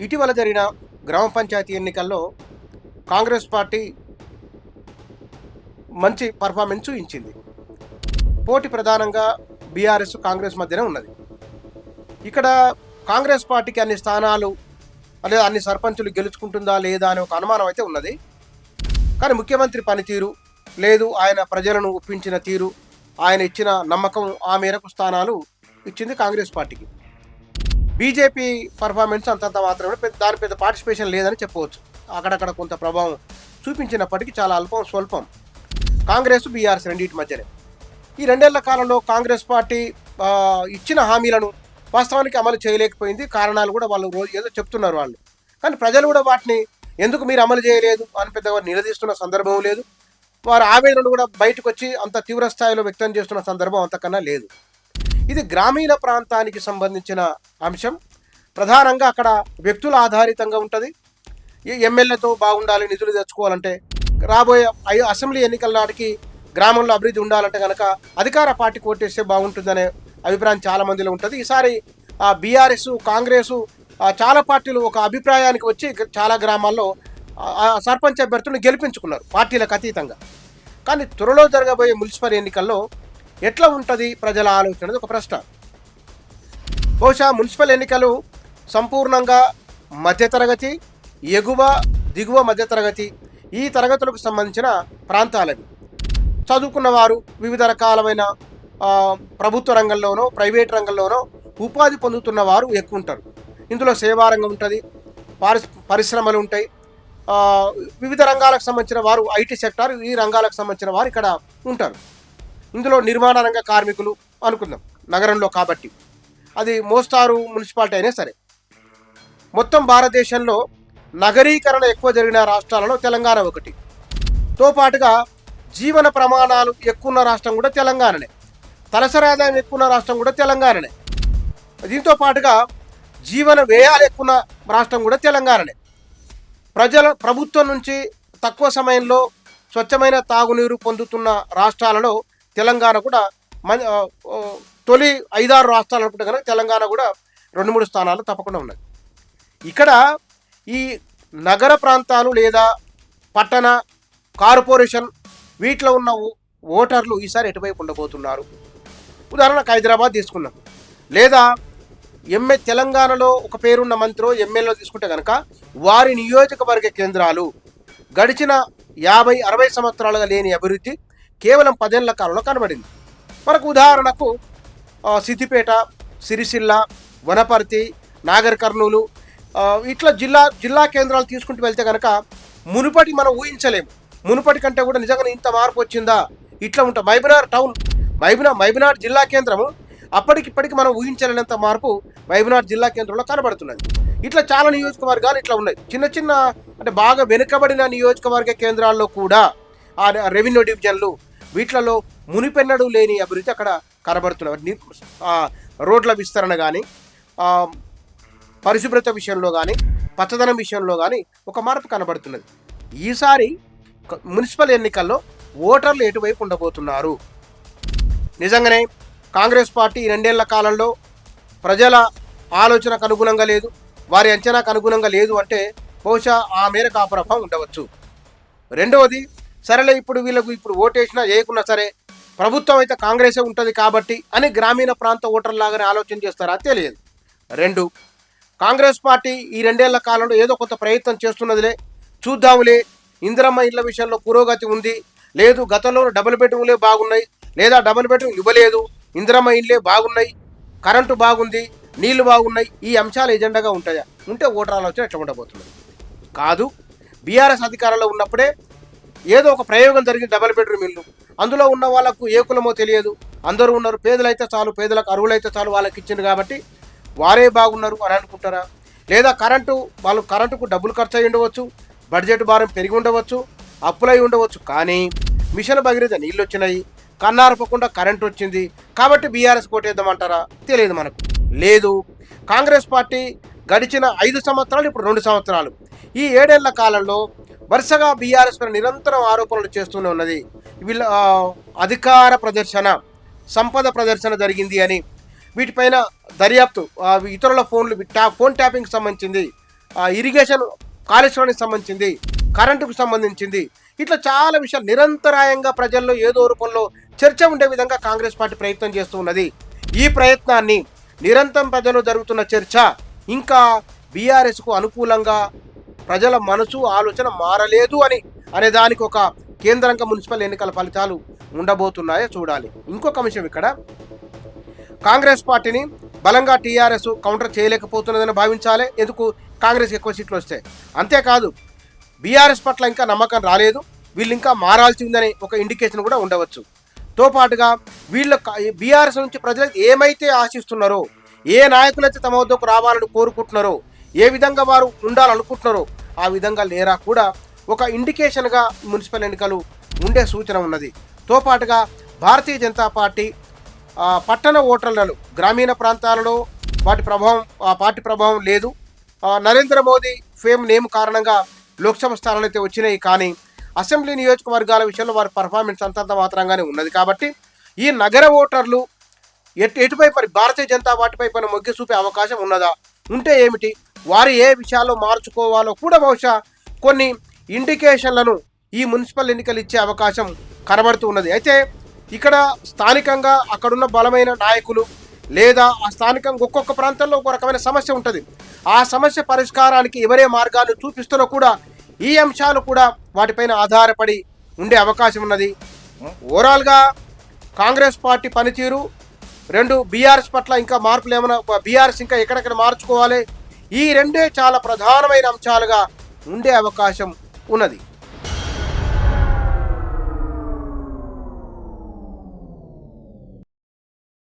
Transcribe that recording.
ఇటీవల జరిగిన గ్రామ పంచాయతీ ఎన్నికల్లో కాంగ్రెస్ పార్టీ మంచి పర్ఫార్మెన్స్ చూపించింది. పోటీ ప్రధానంగా బీఆర్ఎస్ కాంగ్రెస్ మధ్యనే ఉన్నది. ఇక్కడ కాంగ్రెస్ పార్టీకి అన్ని స్థానాలు లేదా అన్ని సర్పంచులు గెలుచుకుంటుందా లేదా అనే ఒక అనుమానం అయితే ఉన్నది. కానీ ముఖ్యమంత్రి పనితీరు లేదు, ఆయన ప్రజలను ఒప్పించిన తీరు, ఆయన ఇచ్చిన నమ్మకం, ఆ మేరకు స్థానాలు ఇచ్చింది కాంగ్రెస్ పార్టీకి. బీజేపీ పర్ఫార్మెన్స్ అంతంత మాత్రమే, దాని పెద్ద పార్టిసిపేషన్ లేదని చెప్పవచ్చు. అక్కడక్కడ కొంత ప్రభావం చూపించినప్పటికీ చాలా అల్పం స్వల్పం. కాంగ్రెస్ బీఆర్ఎస్ రెండింటి మధ్యనే. ఈ 2 ఏళ్ల కాలంలో కాంగ్రెస్ పార్టీ ఇచ్చిన హామీలను వాస్తవానికి అమలు చేయలేకపోయింది. కారణాలు కూడా వాళ్ళు రోజు ఏదో చెప్తున్నారు వాళ్ళు, కానీ ప్రజలు కూడా వాటిని ఎందుకు మీరు అమలు చేయలేదు అని పెద్దగా నిలదీస్తున్న సందర్భం లేదు. వారి ఆవేదనను కూడా బయటకు వచ్చి అంత తీవ్ర స్థాయిలో వ్యక్తం చేస్తున్న సందర్భం అంతకన్నా లేదు. ఇది గ్రామీణ ప్రాంతానికి సంబంధించిన అంశం. ప్రధానంగా అక్కడ వ్యక్తుల ఆధారితంగా ఉంటుంది. ఈ ఎమ్మెల్యేతో బాగుండాలి, నిధులు తెచ్చుకోవాలంటే, రాబోయే అసెంబ్లీ ఎన్నికల నాటికి గ్రామంలో అభివృద్ధి ఉండాలంటే కనుక అధికార పార్టీకి ఓటేస్తే బాగుంటుందనే అభిప్రాయం చాలా మందిలో ఉంటుంది. ఈసారి బీఆర్ఎస్ కాంగ్రెసు చాలా పార్టీలు ఒక అభిప్రాయానికి వచ్చి చాలా గ్రామాల్లో సర్పంచ్ అభ్యర్థులను గెలిపించుకున్నారు పార్టీలకు అతీతంగా. కానీ త్వరలో జరగబోయే మున్సిపల్ ఎన్నికల్లో ఎట్లా ఉంటుంది ప్రజల ఆలోచన అనేది ఒక ప్రశ్న. బహుశా మున్సిపల్ ఎన్నికలు సంపూర్ణంగా మధ్యతరగతి, ఎగువ దిగువ మధ్యతరగతి, ఈ తరగతులకు సంబంధించిన ప్రాంతాలవి. చదువుకున్న వారు వివిధ రకాలమైన ప్రభుత్వ రంగంలోనో ప్రైవేట్ రంగంలోనో ఉపాధి పొందుతున్న వారు ఎక్కువ ఉంటారు. ఇందులో సేవారంగం ఉంటుంది, పరిశ్రమలు ఉంటాయి, వివిధ రంగాలకు సంబంధించిన వారు, ఐటీ సెక్టార్, ఈ రంగాలకు సంబంధించిన వారు ఇక్కడ ఉంటారు. ఇందులో నిర్మాణ రంగ కార్మికులు అనుకుందాం నగరంలో కాబట్టి, అది మోస్తారు మున్సిపాలిటీ అయినా సరే. మొత్తం భారతదేశంలో నగరీకరణ ఎక్కువ జరిగిన రాష్ట్రాలలో తెలంగాణ ఒకటి. తో పాటుగా జీవన ప్రమాణాలు ఎక్కువ ఉన్న రాష్ట్రం కూడా తెలంగాణనే, తలసరి ఆదాయం ఎక్కువ ఉన్న రాష్ట్రం కూడా తెలంగాణనే. దీంతో పాటుగా జీవన వ్యయాలు ఎక్కువ రాష్ట్రం కూడా తెలంగాణనే. ప్రభుత్వం నుంచి తక్కువ సమయంలో స్వచ్ఛమైన తాగునీరు పొందుతున్న రాష్ట్రాలలో తెలంగాణ కూడా తొలి 5-6 రాష్ట్రాలు అనుకుంటే కనుక తెలంగాణ కూడా 2-3 స్థానాలు తప్పకుండా ఉన్నది. ఇక్కడ ఈ నగర ప్రాంతాలు లేదా పట్టణ కార్పొరేషన్ వీటిలో ఉన్న ఓటర్లు ఈసారి ఎటువైపు ఉండబోతున్నారు? ఉదాహరణకు హైదరాబాద్ తీసుకున్నాం, లేదా తెలంగాణలో ఒక పేరున్న మంత్రో ఎమ్మెల్యేలో తీసుకుంటే కనుక వారి నియోజకవర్గ కేంద్రాలు గడిచిన 50-60 సంవత్సరాలుగా లేని అభివృద్ధి కేవలం 10 ఏళ్ల కాలంలో కనబడింది. మనకు ఉదాహరణకు సిద్దిపేట, సిరిసిల్ల, వనపర్తి, నాగర్ కర్నూలు, ఇట్లా జిల్లా కేంద్రాలు తీసుకుంటూ వెళ్తే కనుక మునుపటి మనం ఊహించలేము. మునుపటి కంటే కూడా నిజంగా ఇంత మార్పు వచ్చిందా ఇట్లా ఉంటాం. మైబనార్ టౌన్, మైబనార్ జిల్లా కేంద్రము అప్పటికిప్పటికి మనం ఊహించలేనంత మార్పు మైబనార్ జిల్లా కేంద్రంలో కనబడుతున్నది. ఇట్లా చాలా నియోజకవర్గాలు ఇట్లా ఉన్నాయి. చిన్న చిన్న అంటే బాగా వెనుకబడిన నియోజకవర్గ కేంద్రాల్లో కూడా ఆ రెవెన్యూ డివిజన్లు వీటిలలో మునిపెన్నడు లేని అభివృద్ధి అక్కడ కనబడుతున్నది. రోడ్ల విస్తరణ కానీ, పరిశుభ్రత విషయంలో కానీ, పచ్చదనం విషయంలో కానీ ఒక మార్పు కనబడుతున్నది. ఈసారి మున్సిపల్ ఎన్నికల్లో ఓటర్లు ఎటువైపు ఉండబోతున్నారు? నిజంగానే కాంగ్రెస్ పార్టీ ఈ 2 ఏళ్ల కాలంలో ప్రజల ఆలోచనకు అనుగుణంగా లేదు, వారి అంచనాకు అనుగుణంగా లేదు అంటే బహుశా ఆ మేరకు ఆ ప్రభావం ఉండవచ్చు. రెండవది, సరేలే వీళ్ళకు ఓటేసినా వేయకున్నా సరే ప్రభుత్వం అయితే కాంగ్రెసే ఉంటుంది కాబట్టి అని గ్రామీణ ప్రాంత ఓటర్లాగానే ఆలోచన చేస్తారా తెలియదు. 2, కాంగ్రెస్ పార్టీ ఈ 2 ఏళ్ల కాలంలో ఏదో కొంత ప్రయత్నం చేస్తున్నదిలే, చూద్దాములే, ఇందిరమ్మ ఇళ్ల విషయంలో పురోగతి ఉంది, లేదు గతంలో డబుల్ బెడ్రూమ్లే బాగున్నాయి, లేదా డబుల్ బెడ్రూమ్ ఇవ్వలేదు, ఇందిరమ్మ ఇళ్ళే బాగున్నాయి, కరెంటు బాగుంది, నీళ్లు బాగున్నాయి, ఈ అంశాలు ఎజెండాగా ఉంటాయా? ఉంటే ఓటర్ ఆలోచన ఎట్లా ఉండబోతున్నది? కాదు. బీఆర్ఎస్ అధికారంలో ఉన్నప్పుడే ఏదో ఒక ప్రయోగం జరిగింది, డబుల్ బెడ్రూమ్ ఇల్లు. అందులో ఉన్న వాళ్ళకు ఏ కులమో తెలియదు, అందరూ ఉన్నారు, పేదలైతే చాలు, పేదలకు అర్హులైతే చాలు, వాళ్ళకి ఇచ్చింది కాబట్టి వారే బాగున్నారు అని అనుకుంటారా? లేదా వాళ్ళు కరెంటుకు డబ్బులు ఖర్చు అయి ఉండవచ్చు, బడ్జెట్ భారం పెరిగి ఉండవచ్చు, అప్పులై ఉండవచ్చు, కానీ మిషన్ భగీరథ నీళ్ళు వచ్చినాయి, కన్నారపకుండా కరెంట్ వచ్చింది కాబట్టి బీఆర్ఎస్ కోటేద్దామంటారా? తెలియదు మనకు. లేదు, కాంగ్రెస్ పార్టీ గడిచిన 5 సంవత్సరాలు, ఇప్పుడు 2 సంవత్సరాలు, ఈ 7 ఏళ్ల కాలంలో వరుసగా బీఆర్ఎస్ పైన నిరంతరం ఆరోపణలు చేస్తూనే ఉన్నది. వీళ్ళ అధికార ప్రదర్శన, సంపద ప్రదర్శన జరిగింది అని, వీటిపైన దర్యాప్తు, ఇతరుల ఫోన్ ట్యాపింగ్కి సంబంధించింది ఇరిగేషన్ కాళేశ్వరానికి సంబంధించింది, కరెంటుకు సంబంధించింది, ఇట్లా చాలా విషయాలు నిరంతరాయంగా ప్రజల్లో ఏదో రూపంలో చర్చ ఉండే విధంగా కాంగ్రెస్ పార్టీ ప్రయత్నం చేస్తూ ఉన్నది. ఈ ప్రయత్నాన్ని నిరంతరం ప్రజల్లో జరుగుతున్న చర్చ ఇంకా బీఆర్ఎస్కు అనుకూలంగా ప్రజల మనసు ఆలోచన మారలేదు అనే దానికి ఒక కేంద్రంగా మున్సిపల్ ఎన్నికల ఫలితాలు ఉండబోతున్నాయో చూడాలి. ఇంకొక అంశం, ఇక్కడ కాంగ్రెస్ పార్టీని బలంగా టీఆర్ఎస్ కౌంటర్ చేయలేకపోతున్నదని భావించాలి. ఎందుకు? కాంగ్రెస్ ఎక్కువ సీట్లు వస్తాయి. అంతేకాదు బీఆర్ఎస్ పట్ల ఇంకా నమ్మకం రాలేదు, వీళ్ళు ఇంకా మారాల్సి ఉందనే ఒక ఇండికేషన్ కూడా ఉండవచ్చు. తో పాటుగా వీళ్ళ బీఆర్ఎస్ నుంచి ప్రజలు ఏమైతే ఆశిస్తున్నారో, ఏ నాయకులైతే తమ వద్దకు రావాలని కోరుకుంటున్నారో, ఏ విధంగా వారు ఉండాలనుకుంటున్నారో ఆ విధంగా లేరా కూడా ఒక ఇండికేషన్గా మున్సిపల్ ఎన్నికలు ఉండే సూచన ఉన్నది. తో పాటుగా భారతీయ జనతా పార్టీ పట్టణ ఓటర్లలో గ్రామీణ ప్రాంతాలలో పార్టీ ప్రభావం లేదు. నరేంద్ర మోదీ ఫేమ్ నేమ్ కారణంగా లోక్సభ స్థానాలు అయితే వచ్చినాయి, కానీ అసెంబ్లీ నియోజకవర్గాల విషయంలో వారి పర్ఫార్మెన్స్ అంతంత మాత్రంగానే ఉన్నది. కాబట్టి ఈ నగర ఓటర్లు ఎటుపై భారతీయ జనతా పార్టీ పైన మొగ్గు చూపే అవకాశం ఉన్నదా? ఉంటే ఏమిటి? వారు ఏ విషయాల్లో మార్చుకోవాలో కూడా బహుశా కొన్ని ఇండికేషన్లను ఈ మున్సిపల్ ఎన్నికలు ఇచ్చే అవకాశం కనబడుతూ ఉన్నది. అయితే ఇక్కడ స్థానికంగా అక్కడున్న బలమైన నాయకులు లేదా ఆ స్థానికంగా ఒక్కొక్క ప్రాంతంలో ఒక రకమైన సమస్య ఉంటుంది. ఆ సమస్య పరిష్కారానికి ఎవరే మార్గాలు చూపిస్తారో కూడా ఈ అంశాలు కూడా వాటిపైన ఆధారపడి ఉండే అవకాశం ఉన్నది. ఓవరాల్గా కాంగ్రెస్ పార్టీ పనితీరు, రెండు బీఆర్ఎస్ పట్ల ఇంకా మార్పులు ఏమైనా, బీఆర్ఎస్ ఇంకా ఎక్కడెక్కడ మార్చుకోవాలి, ఈ రెండే చాలా ప్రధానమైన అంశాలుగా ఉండే అవకాశం ఉన్నది.